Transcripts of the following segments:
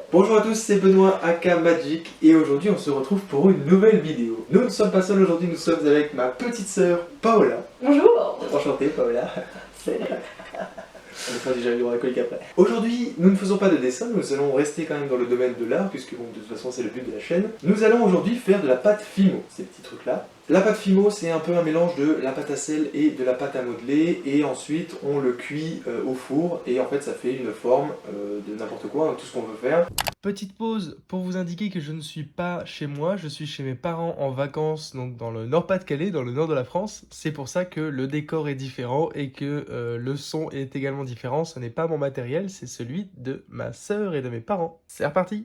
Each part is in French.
Bonjour à tous, c'est Benoît aka Magic et aujourd'hui on se retrouve pour une nouvelle vidéo. Nous ne sommes pas seuls aujourd'hui, nous sommes avec ma petite sœur Paola. Bonjour. Enchantée Paola. Salut. On fera déjà une alcoolique après. Aujourd'hui, nous ne faisons pas de dessin, nous allons rester quand même dans le domaine de l'art, puisque bon, de toute façon c'est le but de la chaîne. Nous allons aujourd'hui faire de la pâte Fimo, ces petits trucs-là. La pâte Fimo, c'est un peu un mélange de la pâte à sel et de la pâte à modeler, et ensuite on le cuit au four, et en fait ça fait une forme de n'importe quoi, tout ce qu'on veut faire. Petite pause pour vous indiquer que je ne suis pas chez moi, je suis chez mes parents en vacances, donc dans le Nord-Pas-de-Calais, dans le nord de la France. C'est pour ça que le décor est différent et que le son est également différent. Ce n'est pas mon matériel, c'est celui de ma sœur et de mes parents. C'est reparti.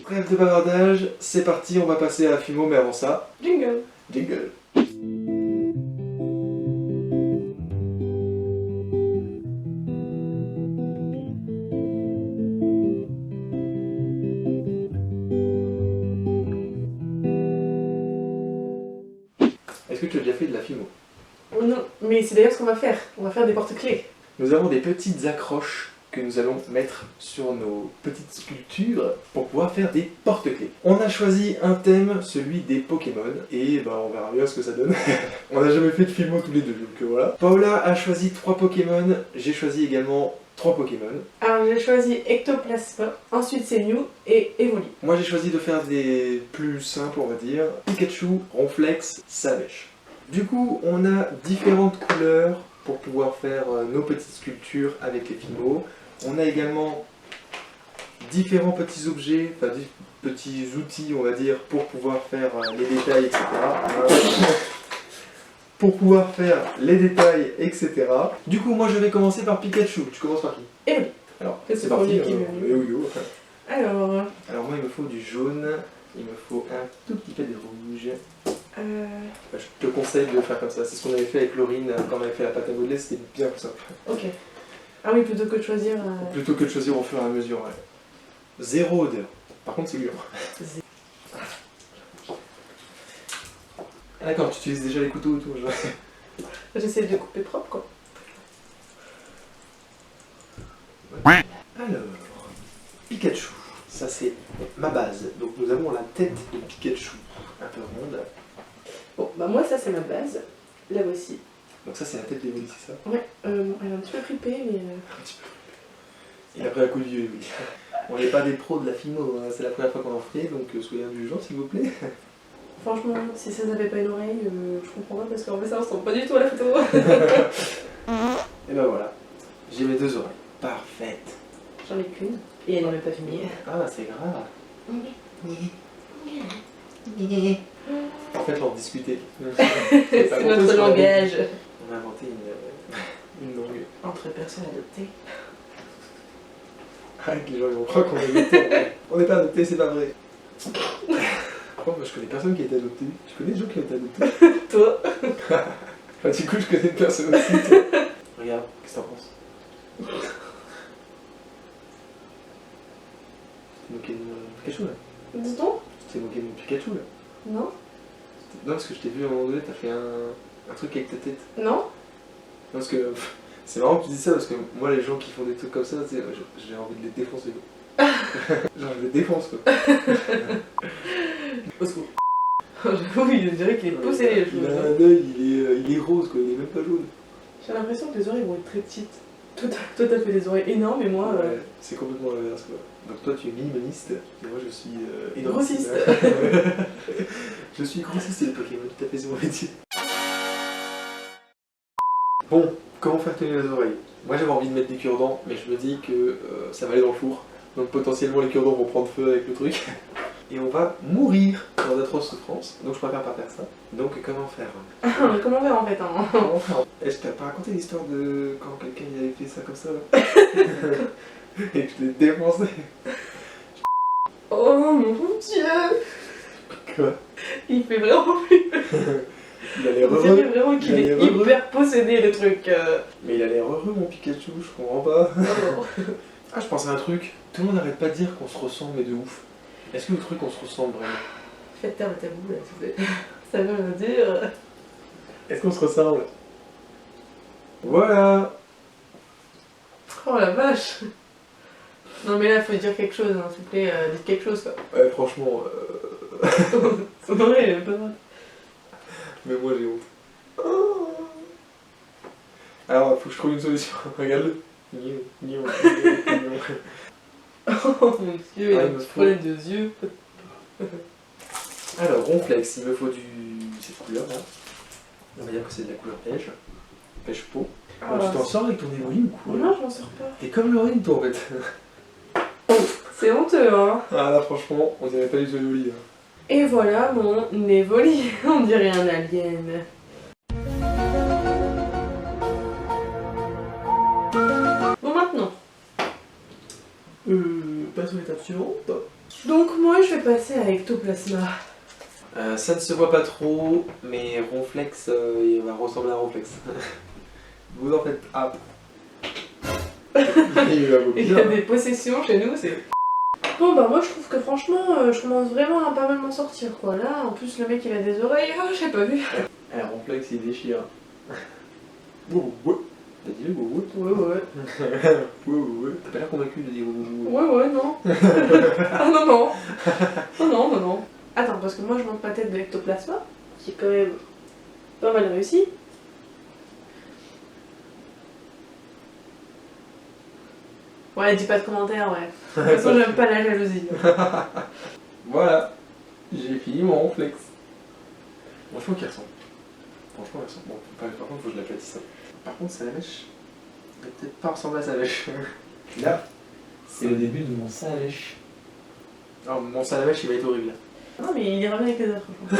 Trêve de bavardage, c'est parti, on va passer à la Fimo, mais avant ça... Jingle. Jingle. Est-ce que tu as déjà fait de la Fimo? Oh non, mais c'est d'ailleurs ce qu'on va faire. On va faire des porte-clés. Nous avons des petites accroches que nous allons mettre sur nos petites sculptures pour pouvoir faire des porte-clés. On a choisi un thème, celui des Pokémon, et bah on verra bien ce que ça donne. On n'a jamais fait de Fimo tous les deux, donc voilà. Paola a choisi 3 Pokémon, j'ai choisi également 3 Pokémon. Alors j'ai choisi Ectoplasma, ensuite c'est Mew et Evoli. Moi j'ai choisi de faire des plus simples, on va dire. Pikachu, Ronflex, Savage. Du coup, on a différentes couleurs pour pouvoir faire nos petites sculptures avec les Fimo. On a également différents petits objets, enfin des petits outils, on va dire, pour pouvoir faire les détails, etc. Pour pouvoir faire les détails, etc. Du coup, moi je vais commencer par Pikachu. Tu commences par qui? Evoli. Alors, C'est c'est le parti. premier qui m'est venu. Yo-yo. Alors, Alors moi il me faut du jaune, il me faut un tout petit peu de rouge. Enfin, je te conseille de faire comme ça, c'est ce qu'on avait fait avec Laurine quand on avait fait la pâte à modeler, c'était bien plus simple. ok. Ah oui, plutôt que de choisir... Plutôt que de choisir au fur et à mesure, ouais. Zéro odeur. Par contre c'est dur. Ah d'accord, tu utilises déjà les couteaux autour. J'essaie de couper propre, quoi. Alors, Pikachu, ça c'est ma base. Donc nous avons la tête de Pikachu, un peu ronde. Bon, bah moi ça c'est ma base. La voici. Donc ça c'est la tête d'Evoli, c'est ça? Ouais, elle est un petit peu fripée, mais... Un petit peu. Il a pris un coup de vieux, oui. On n'est pas des pros de la Fimo, hein. C'est la première fois qu'on en fait, donc soyez indulgents s'il vous plaît. Franchement, si ça n'avait pas une oreille, je comprends pas parce qu'en fait ça ressemble pas du tout à la photo. Et ben voilà, j'ai mes 2 oreilles. Parfait. J'en ai qu'une. Et elle n'est même pas finie. Ah, c'est grave. En fait, leur discuter. C'est notre langage. On a inventé une langue. Entre personnes adoptées. Arrête, les gens ils vont croire qu'on est adopté. On n'est pas adopté, c'est pas vrai. Par contre, moi je connais personne qui a été adopté. Tu connais des gens qui ont été adoptés? Toi. Enfin, du coup, je connais une personne aussi. Toi. Regarde, qu'est-ce que t'en penses? Tu t'es moqué de mon Pikachu là? Dis donc. Tu t'es moqué de mon Pikachu là? Non. Non, parce que je t'ai vu à un moment donné, t'as fait un truc avec ta tête. Non. Non, parce que c'est marrant que tu dis ça, parce que moi, les gens qui font des trucs comme ça, j'ai envie de les défoncer. Genre, je les défonce quoi. Au secours. J'avoue, il dirait qu'il est possédé le Il a cheveu. un œil, il est rose quoi, il est même pas jaune. J'ai l'impression que les oreilles vont être très petites. Toi, t'as fait des oreilles énormes et moi. Ouais, c'est complètement l'inverse quoi. Donc toi, tu es minimaliste, et moi, je suis Grossiste. Je suis grossiste et le Pokémon, tout à fait, c'est mon métier. Bon, comment faire tenir les oreilles? Moi, j'avais envie de mettre des cure-dents, mais je me dis que ça va aller dans le four. Donc potentiellement, les cure-dents vont prendre feu avec le truc. Et on va mourir dans d'atroces souffrances. Donc je préfère pas faire ça. Donc comment faire? Comment faire en fait hein. Comment faire? Est-ce que t'as pas raconté l'histoire de quand quelqu'un il avait fait ça comme ça là? Et que je l'ai défoncé? Oh mon dieu. Quoi? Il fait vraiment flipper. Il a l'air On dirait heureux. vraiment qu'il Il a est l'air heureux. hyper possédé le truc. Mais il a l'air heureux mon Pikachu, je comprends pas. Oh. Ah, je pensais à un truc. Tout le monde n'arrête pas de dire qu'on se ressemble mais de ouf. Est-ce que le truc on se ressemble vraiment? Faites taire le tabou là, s'il vous plaît. Ça veut me dire. Est-ce qu'on se ressemble? Voilà. Oh la vache. Non mais là, faut dire quelque chose, hein, s'il vous plaît, dites quelque chose quoi. Ouais, franchement, Son oreille, elle est pas droite. mais moi j'ai honte. Oh. Alors, faut que je trouve une solution. Regarde-le. Oh mon dieu, il a Ah, un il me petit faut- problème de yeux. Alors, Ronflex, il me faut cette couleur là. On va dire que c'est de la couleur beige. Beige peau. Alors, tu t'en sors avec ton évoli ou quoi? Non, je m'en sors pas. T'es comme Lorraine, toi en fait. C'est honteux, hein. Ah là, franchement, on dirait pas du tout évoli. Hein. Et voilà mon évoli. On dirait un alien. Bon, maintenant. Passons à l'étape suivante. Donc, moi, je vais passer à Ectoplasma. Ça ne se voit pas trop, mais Ronflex, il va ressembler à Ronflex. Vous en faites pas. Il va Il y a des possessions chez nous, c'est. Bon, bah, moi, je trouve que franchement, je commence vraiment à pas mal m'en sortir, quoi. Là, en plus, le mec, il a des oreilles. Ah, j'ai pas vu. Ronflex, il déchire. Wouh, wouh. T'as dit le wouh, Ouais, ouais. wouh. T'as pas l'air convaincu de dire wouh. Ouais, ouais, non. Ah, non, non. Non. Attends, parce que moi, je monte ma tête de Ectoplasma, qui est quand même pas mal réussi. Ouais, dis pas de commentaires, ouais. De toute façon, j'aime pas la jalousie. Voilà, j'ai fini mon Ronflex. Franchement, qu'il ressemble. Franchement, il ressemble. Bon, par contre, faut que je l'aplatisse. Par contre, sa mèche, il va peut-être pas ressembler à sa mèche. Là, c'est le début de mon salamèche. Alors, mon salamèche, il va être horrible là. Non, mais il ira bien avec les autres, franchement.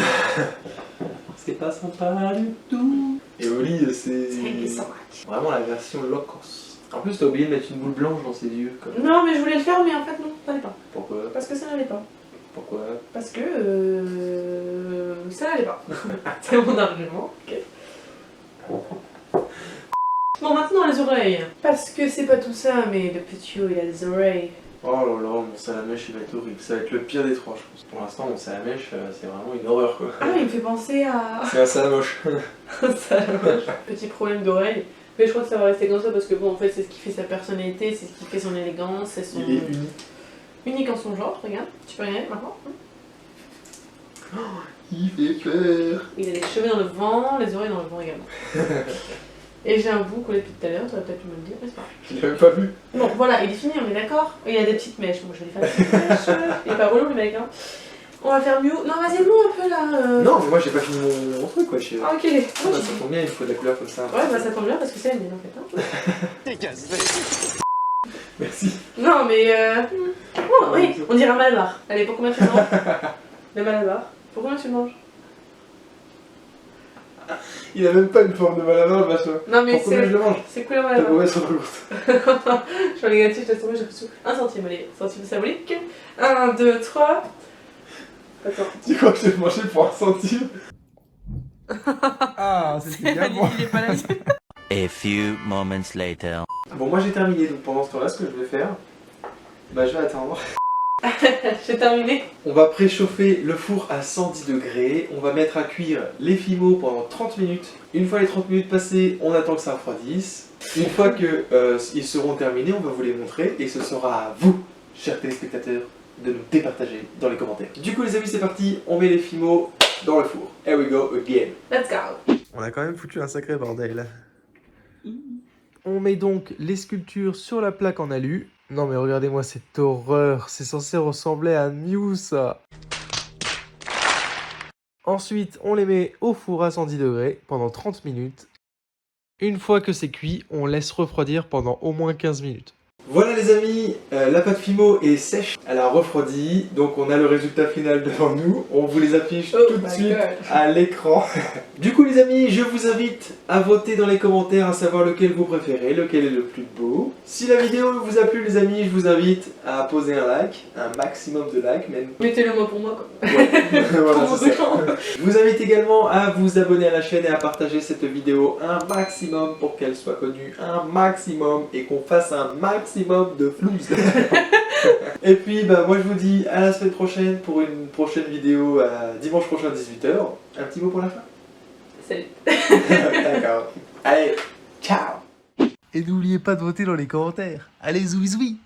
C'est pas sympa du tout. Et Oli, c'est Thank you so much. vraiment la version low cost. En plus, t'as oublié de mettre une boule blanche dans ses yeux. Comme... Non, mais je voulais le faire, mais en fait, non, ça n'allait pas. Pourquoi? Parce que ça n'allait pas. Pourquoi? Parce que ça n'allait pas. C'est mon argument. Ok. Bon, maintenant les oreilles. Parce que c'est pas tout ça, mais le petit il a des oreilles. Oh là là, mon salamèche, il va être horrible. Ça va être le pire des trois, je pense. Pour l'instant, mon salamèche, c'est vraiment une horreur, quoi. Ah, il me fait penser à. C'est un salamoche. Petit problème d'oreille. Mais je crois que ça va rester comme ça parce que bon, en fait, c'est ce qui fait sa personnalité, c'est ce qui fait son élégance, c'est son. Il est unique. Unique en son genre, regarde. Tu peux regarder maintenant. Il fait peur. Il a les cheveux dans le vent, les oreilles dans le vent également. Et j'ai un bout collé depuis tout à l'heure, tu aurais peut-être pu me le dire, mais c'est pas grave. Je l'avais pas vu. Bon, voilà, il est fini, on est d'accord. Il a des petites mèches, moi je vais lui faire des petites mèches. Il est pas relou le mec, hein. On va faire mieux. Non, vas-y, nous un peu là. Non, mais moi j'ai pas fini mon truc, quoi. Ah, ok. Ça tombe bien, il faut de la couleur comme ça. Ouais, bah ça tombe bien parce que c'est la mienne en fait. Hein. Merci. Non, mais. Oh, oui, on dirait un malabar. Allez, pour combien tu le manges? Le malabar. Pour combien tu le manges? Il a même pas une forme de malabar, le machin. Non, mais Pour combien je le mange? c'est couleur T'as malabar. mauvaise sur le goût. Je suis négatif, je laisse tomber, j'ai reçu 1 centime, allez, centime symbolique. 1, 2, 3. Attends. Tu crois que je vais manger pour 1 centime? Ah, c'était bien bon. Il est pas là. A few moments later. Bon, moi j'ai terminé, donc pendant ce temps-là, ce que je vais faire, bah je vais attendre. J'ai terminé. On va préchauffer le four à 110 degrés, on va mettre à cuire les fimos pendant 30 minutes. Une fois les 30 minutes passées, on attend que ça refroidisse. Une fois que ils seront terminés, on va vous les montrer et ce sera à vous, chers téléspectateurs, de nous départager dans les commentaires. Du coup les amis, c'est parti, on met les fimos dans le four. Here we go again. Let's go. On a quand même foutu un sacré bordel. On met donc les sculptures sur la plaque en alu. Non mais regardez-moi cette horreur, c'est censé ressembler à Mew ça. Ensuite, on les met au four à 110 degrés pendant 30 minutes. Une fois que c'est cuit, on laisse refroidir pendant au moins 15 minutes. Voilà les amis, la pâte Fimo est sèche, elle a refroidi, donc on a le résultat final devant nous. On vous les affiche Oh tout de my suite God. à l'écran. Du coup les amis, je vous invite à voter dans les commentaires à savoir lequel vous préférez, lequel est le plus beau. Si la vidéo vous a plu les amis, je vous invite à poser un like, un maximum de likes même. Mettez-le moi pour moi quoi. Ouais. Voilà, Pour c'est ça. mon Je vous invite également à vous abonner à la chaîne et à partager cette vidéo un maximum pour qu'elle soit connue un maximum et qu'on fasse un maximum de flouze. Et puis bah, moi je vous dis à la semaine prochaine pour une prochaine vidéo dimanche prochain à 18h. Un petit mot pour la fin? Salut. D'accord. Allez, ciao. Et n'oubliez pas de voter dans les commentaires. Allez, zouizoui.